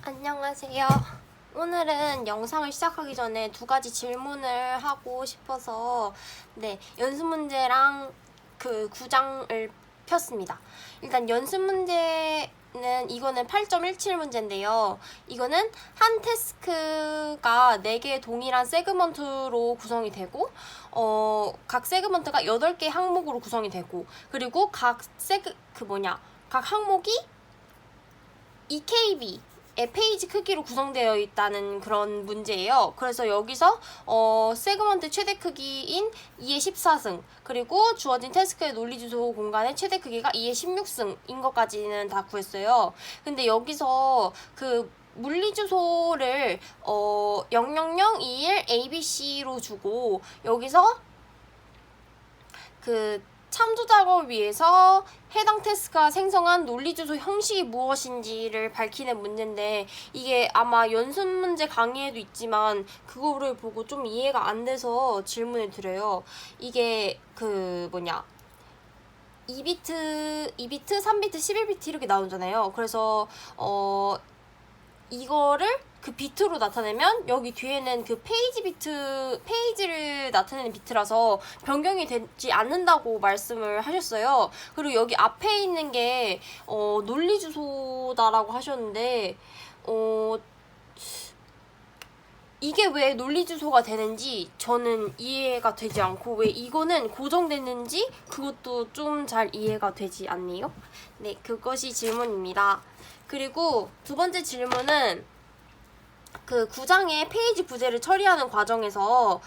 안녕하세요. 오늘은 영상을 시작하기 전에 두 가지 질문을 하고 싶어서 연습 문제랑 그 구장을 폈습니다. 일단 연습 문제는 이거는 8.17 문제인데요. 이거는 한 태스크가 4개의 동일한 세그먼트로 구성이 되고 각 세그먼트가 8개의 항목으로 구성이 되고 그리고 각 항목이 EKB 페이지 크기로 구성되어 있다는 그런 문제예요. 그래서 여기서 세그먼트 최대 크기인 2의 14승 그리고 주어진 태스크의 논리주소 공간의 최대 크기가 2의 16승인 것까지는 다 구했어요. 근데 여기서 그 물리주소를 00021 ABC로 주고 여기서 그 참조 작업을 위해서 해당 태스크가 생성한 논리주소 형식이 무엇인지를 밝히는 문제인데 이게 아마 연습 문제 강의에도 있지만 그거를 보고 좀 이해가 안 돼서 질문을 드려요. 이게 2비트, 3비트, 11비트 이렇게 나오잖아요. 그래서 이거를 그 비트로 나타내면 여기 뒤에는 그 페이지를 나타내는 비트라서 변경이 되지 않는다고 말씀을 하셨어요. 그리고 여기 앞에 있는 게 논리주소다라고 하셨는데 이게 왜 논리주소가 되는지 저는 이해가 되지 않고 왜 이거는 고정됐는지 그것도 좀 잘 이해가 되지 않네요. 네, 그것이 질문입니다. 그리고 두 번째 질문은 그 9장의 페이지 부재를 처리하는 과정에서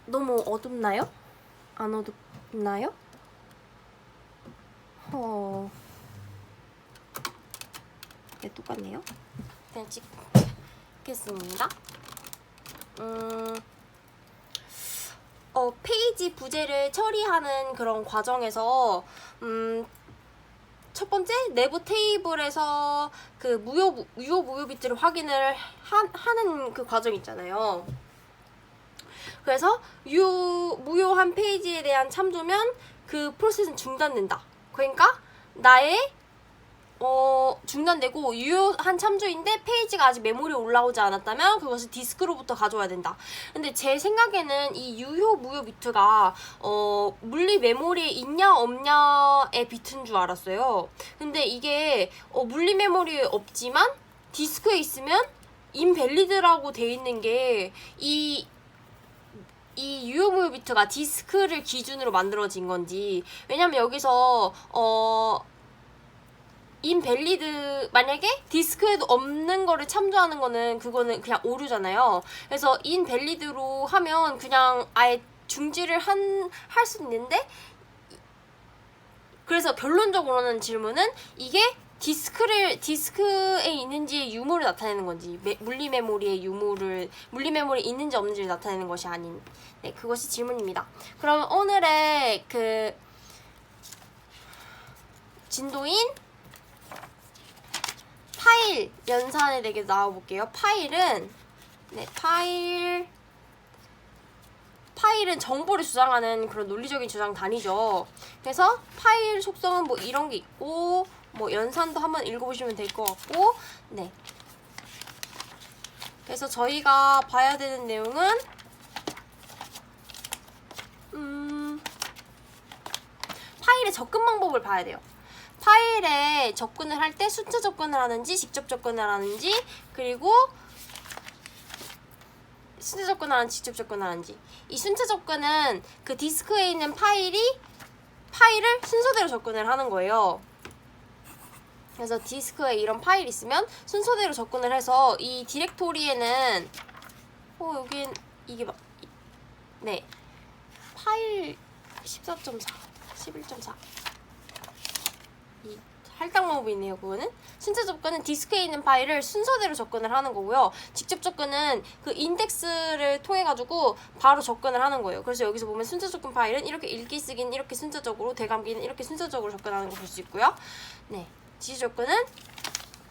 너무 어둡나요? 안 어둡나요? 네, 똑같네요. 그냥 찍겠습니다. 페이지 부재를 처리하는 그런 과정에서 첫 번째 내부 테이블에서 그 유효 무효 비트를 확인을 하는 그 과정 있잖아요. 그래서 무효한 페이지에 대한 참조면 그 프로세스는 중단된다. 그러니까 나의 중단되고 유효한 참조인데 페이지가 아직 메모리에 올라오지 않았다면 그것을 디스크로부터 가져와야 된다. 근데 제 생각에는 이 유효 무효 비트가 물리 메모리에 있냐 없냐의 비트인 줄 알았어요. 근데 이게 물리 메모리에 없지만 디스크에 있으면 인밸리드라고 돼 있는 게 이 유효 무효 비트가 디스크를 기준으로 만들어진 건지, 왜냐면 여기서 인밸리드, 만약에 디스크에도 없는 거를 참조하는 거는 그거는 그냥 오류잖아요. 그래서 인밸리드로 하면 그냥 아예 중지를 할 수 있는데, 그래서 결론적으로는 질문은 이게 디스크에 있는지의 유무를 나타내는 건지 물리 메모리에 있는지 없는지를 나타내는 것이 아닌, 네, 그것이 질문입니다. 그럼 오늘의 그 진도인 파일 연산에 대해 나와볼게요. 파일은 정보를 저장하는 그런 논리적인 저장 단위죠. 그래서 파일 속성은 뭐 이런 게 있고, 뭐 연산도 한번 읽어보시면 될 것 같고, 네. 그래서 저희가 봐야 되는 내용은 파일의 접근 방법을 봐야 돼요. 파일에 접근을 할 때 순차 접근을 하는지 직접 접근을 하는지, 그리고 순차 접근을 하는지 직접 접근을 하는지. 이 순차 접근은 그 디스크에 있는 파일을 순서대로 접근을 하는 거예요. 그래서 디스크에 이런 파일이 있으면 순서대로 접근을 해서 이 디렉토리에는 여긴 이게 파일 14.4 11.4 이 할당 방법이 있네요. 그거는 순차 접근은 디스크에 있는 파일을 순서대로 접근을 하는 거고요. 직접 접근은 그 인덱스를 통해 가지고 바로 접근을 하는 거예요. 그래서 여기서 보면 순차 접근 파일은 이렇게 읽기 쓰기는 이렇게 순차적으로, 대감기는 이렇게 순차적으로 접근하는 거 볼 수 있고요. 네, 지시 접근은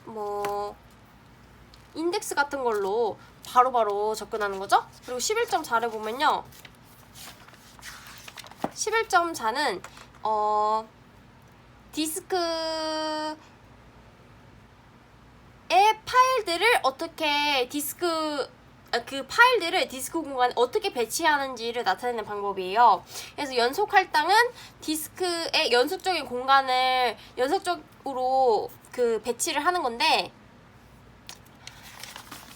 뭐 인덱스 같은 걸로 바로바로 접근하는 거죠. 그리고 11.4를 보면요, 11.4는 디스크에 파일들을 어떻게 그 파일들을 디스크 공간에 어떻게 배치하는지를 나타내는 방법이에요. 그래서 연속 할당은 디스크의 연속적인 공간을 연속적으로 그 배치를 하는 건데,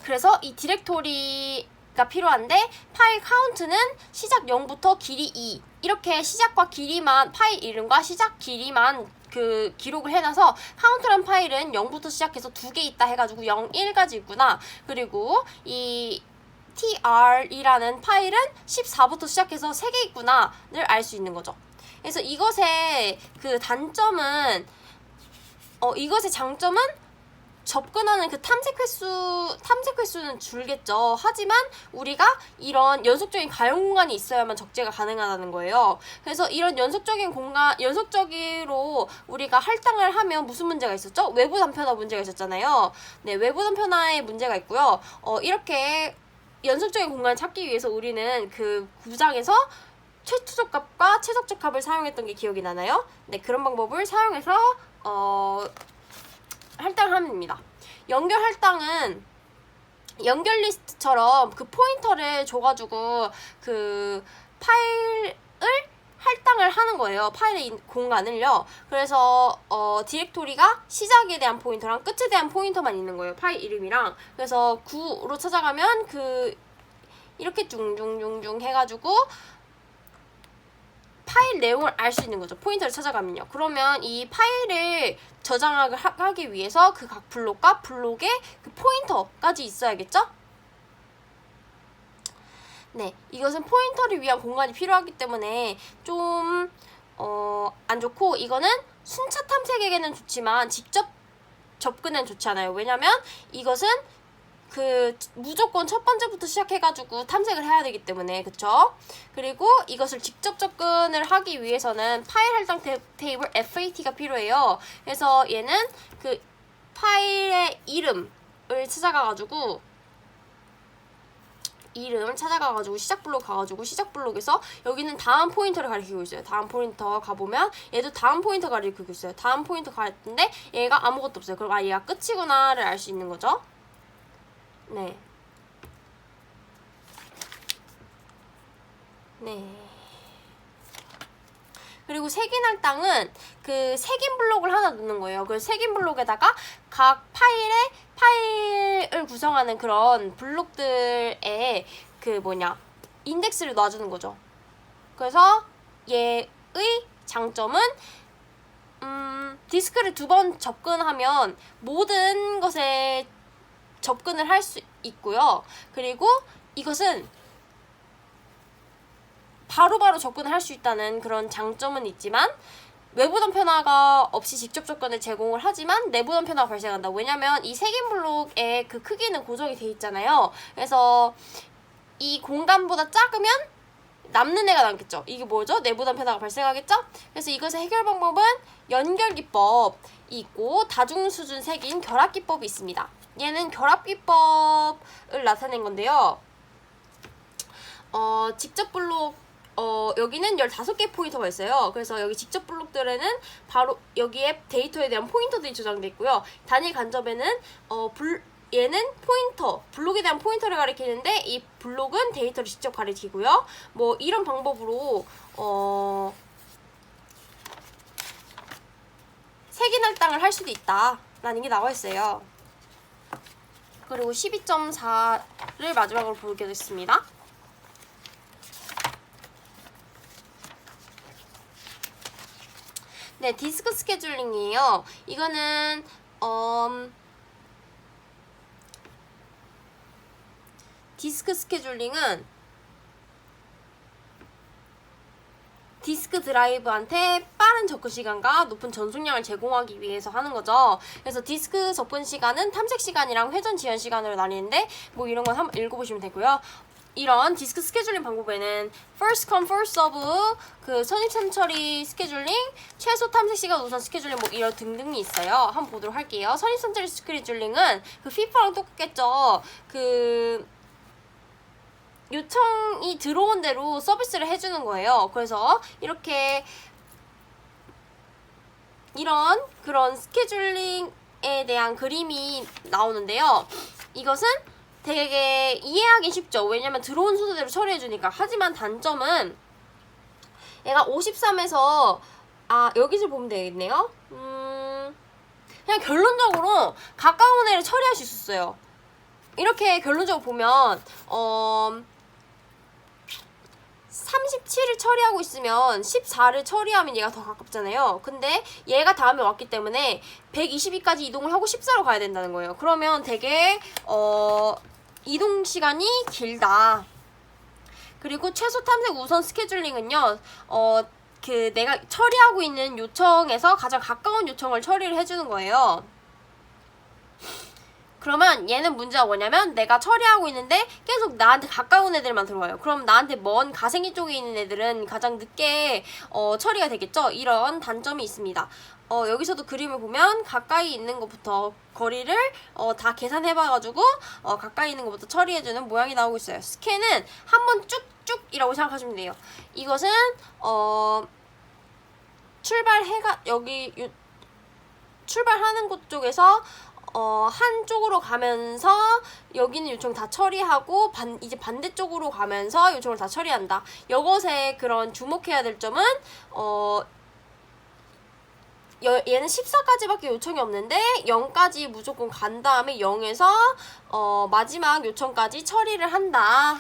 그래서 이 디렉토리가 필요한데 파일 카운트는 시작 0부터 길이 2 이렇게 시작과 길이만, 파일 이름과 시작 길이만 그 기록을 해놔서 카운트란 파일은 0부터 시작해서 2개 있다 해가지고 0, 1까지 있구나. 그리고 이 tr이라는 파일은 14부터 시작해서 3개 있구나를 알 수 있는 거죠. 그래서 이것의 그 단점은, 이것의 장점은 접근하는 그 탐색 횟수는 줄겠죠. 하지만 우리가 이런 연속적인 가용 공간이 있어야만 적재가 가능하다는 거예요. 그래서 이런 연속적으로 우리가 할당을 하면 무슨 문제가 있었죠? 외부 단편화 문제가 있었잖아요. 네, 외부 단편화에 문제가 있고요. 이렇게 연속적인 공간을 찾기 위해서 우리는 그 구장에서 최초적 값과 최적적 값을 사용했던 게 기억이 나나요? 네, 그런 방법을 사용해서 할당을 하면 됩니다. 연결 할당은 연결 리스트처럼 그 포인터를 줘가지고 그 파일을 할당을 하는 거예요. 파일의 공간을요. 그래서 디렉토리가 시작에 대한 포인터랑 끝에 대한 포인터만 있는 거예요. 파일 이름이랑. 그래서 9로 찾아가면 이렇게 둥둥둥둥 해가지고 파일 내용을 알 수 있는 거죠. 포인터를 찾아가면요. 그러면 이 파일을 저장하기 위해서 그 각 블록과 블록에 그 포인터까지 있어야겠죠? 네, 이것은 포인터를 위한 공간이 필요하기 때문에 좀 안 좋고, 이거는 순차 탐색에게는 좋지만 직접 접근엔 좋지 않아요. 왜냐면 이것은 무조건 첫 번째부터 시작해가지고 탐색을 해야 되기 때문에, 그쵸? 그리고 이것을 직접 접근을 하기 위해서는 파일 할당 테이블 FAT가 필요해요. 그래서 얘는 그 파일의 이름을 찾아가가지고 시작 블록 가가지고 시작 블록에서 여기는 다음 포인터를 가리키고 있어요. 다음 포인터 가보면 얘도 다음 포인터 가리키고 있어요. 다음 포인터 가리키는데 얘가 아무것도 없어요. 그럼 얘가 끝이구나를 알 수 있는 거죠. 네. 그리고 색인 할당은 그 색인 블록을 하나 넣는 거예요. 그 색인 블록에다가 각 파일을 구성하는 그런 블록들의 인덱스를 놔주는 거죠. 그래서 얘의 장점은 디스크를 2번 접근하면 모든 것에 접근을 할 수 있고요. 그리고 이것은 바로바로 접근을 할 수 있다는 그런 장점은 있지만, 외부 단편화가 없이 직접 접근을 제공을 하지만 내부 단편화가 발생한다. 왜냐면 이 색인 블록의 그 크기는 고정이 돼 있잖아요. 그래서 이 공간보다 작으면 남는 애가 남겠죠. 이게 뭐죠? 내부 단편화가 발생하겠죠? 그래서 이것의 해결 방법은 연결 기법이 있고 다중 수준 색인 결합 기법이 있습니다. 얘는 결합 기법을 나타낸 건데요. 직접 블록 여기는 15개 포인터가 있어요. 그래서 여기 직접 블록들에는 바로 여기에 데이터에 대한 포인터들이 저장되어 있고요. 단일 간접에는 얘는 블록에 대한 포인터를 가리키는데 이 블록은 데이터를 직접 가리키고요. 뭐 이런 방법으로 색인 할당을 할 수도 있다라는 게 나와 있어요. 그리고 12.4를 마지막으로 보겠습니다. 네, 디스크 스케줄링이에요. 이거는 디스크 스케줄링은 디스크 드라이브한테 빠른 접근 시간과 높은 전송량을 제공하기 위해서 하는 거죠. 그래서 디스크 접근 시간은 탐색 시간이랑 회전 지연 시간으로 나뉘는데 뭐 이런 건 한번 읽어보시면 되고요. 이런 디스크 스케줄링 방법에는 first come first serve, 그 선입선 처리 스케줄링, 최소 탐색 시간 우선 스케줄링 뭐 이런 등등이 있어요. 한번 보도록 할게요. 선입선 처리 스케줄링은 그 FIFA랑 똑같겠죠. 그 요청이 들어온 대로 서비스를 해주는 거예요. 그래서 이렇게 그런 스케줄링 대한 그림이 나오는데요. 이것은 되게 이해하기 쉽죠. 왜냐면 들어온 순서대로 처리해주니까. 하지만 단점은 얘가 53에서 여기서 보면 되겠네요. 그냥 결론적으로 가까운 애를 처리할 수 있었어요. 이렇게 결론적으로 보면 37을 처리하고 있으면 14를 처리하면 얘가 더 가깝잖아요. 근데 얘가 다음에 왔기 때문에 122까지 이동을 하고 14로 가야 된다는 거예요. 그러면 되게 이동 시간이 길다. 그리고 최소 탐색 우선 스케줄링은요. 내가 처리하고 있는 요청에서 가장 가까운 요청을 처리를 해주는 거예요. 그러면 얘는 문제가 뭐냐면 내가 처리하고 있는데 계속 나한테 가까운 애들만 들어와요. 그럼 나한테 먼 가생이 쪽에 있는 애들은 가장 늦게 처리가 되겠죠. 이런 단점이 있습니다. 여기서도 그림을 보면 가까이 있는 것부터 거리를 다 계산해봐가지고 가까이 있는 것부터 처리해주는 모양이 나오고 있어요. 스캔은 한번 쭉쭉이라고 생각하시면 돼요. 이것은 출발하는 곳 쪽에서 한쪽으로 가면서 여기는 요청 다 처리하고 이제 반대쪽으로 가면서 요청을 다 처리한다. 이것에 그런 주목해야 될 점은 얘는 14까지밖에 요청이 없는데 0까지 무조건 간 다음에 0에서 마지막 요청까지 처리를 한다.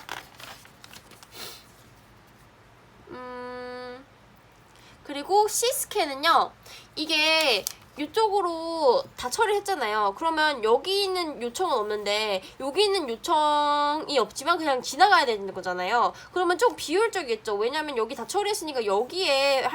그리고 C스캔은요. 이게 이쪽으로 다 처리했잖아요. 그러면 여기 있는 요청은 없는데 여기 있는 요청이 없지만 그냥 지나가야 되는 거잖아요. 그러면 좀 비효율적이겠죠. 왜냐면 여기 다 처리했으니까 여기에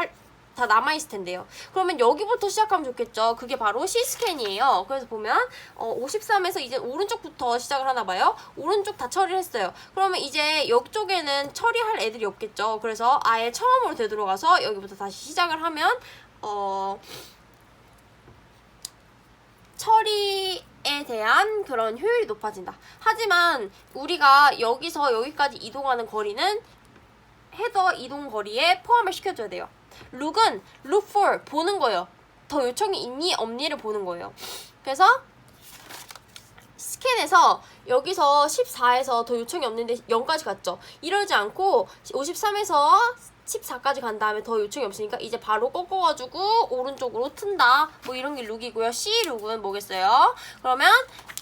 다 남아있을 텐데요. 그러면 여기부터 시작하면 좋겠죠. 그게 바로 C스캔이에요. 그래서 보면 53에서 이제 오른쪽부터 시작을 하나 봐요. 오른쪽 다 처리를 했어요. 그러면 이제 이쪽에는 처리할 애들이 없겠죠. 그래서 아예 처음으로 되돌아가서 여기부터 다시 시작을 하면 처리에 대한 그런 효율이 높아진다. 하지만 우리가 여기서 여기까지 이동하는 거리는 헤더 이동 거리에 포함을 시켜줘야 돼요. 룩은 look for 보는 거예요. 더 요청이 있니 없니를 보는 거예요. 그래서 스캔에서 여기서 14에서 더 요청이 없는데 0까지 갔죠. 이러지 않고 53에서 14까지 간 다음에 더 요청이 없으니까 이제 바로 꺾어가지고 오른쪽으로 튼다. 뭐 이런 게 룩이고요. C 룩은 뭐겠어요? 그러면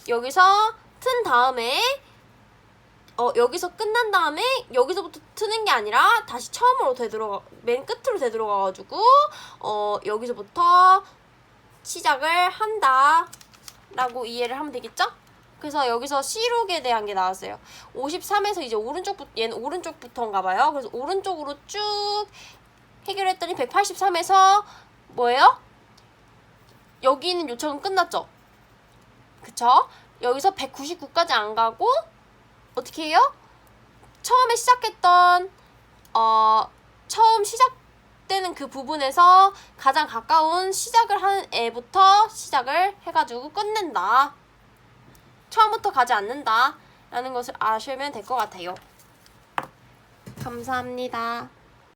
여기서 튼 다음에 여기서 끝난 다음에 여기서부터 트는 게 아니라 다시 처음으로 맨 끝으로 되돌아가가지고 여기서부터 시작을 한다 라고 이해를 하면 되겠죠? 그래서 여기서 C룩에 대한 게 나왔어요. 53에서 이제 얘는 오른쪽부터인가 봐요. 그래서 오른쪽으로 쭉 해결했더니 183에서 뭐예요? 여기 있는 요청은 끝났죠? 그쵸? 여기서 199까지 안 가고 어떻게 해요? 처음에 시작했던 처음 시작되는 그 부분에서 가장 가까운 시작을 하는 애부터 시작을 해가지고 끝낸다. 처음부터 가지 않는다 라는 것을 아시면 될 것 같아요. 감사합니다.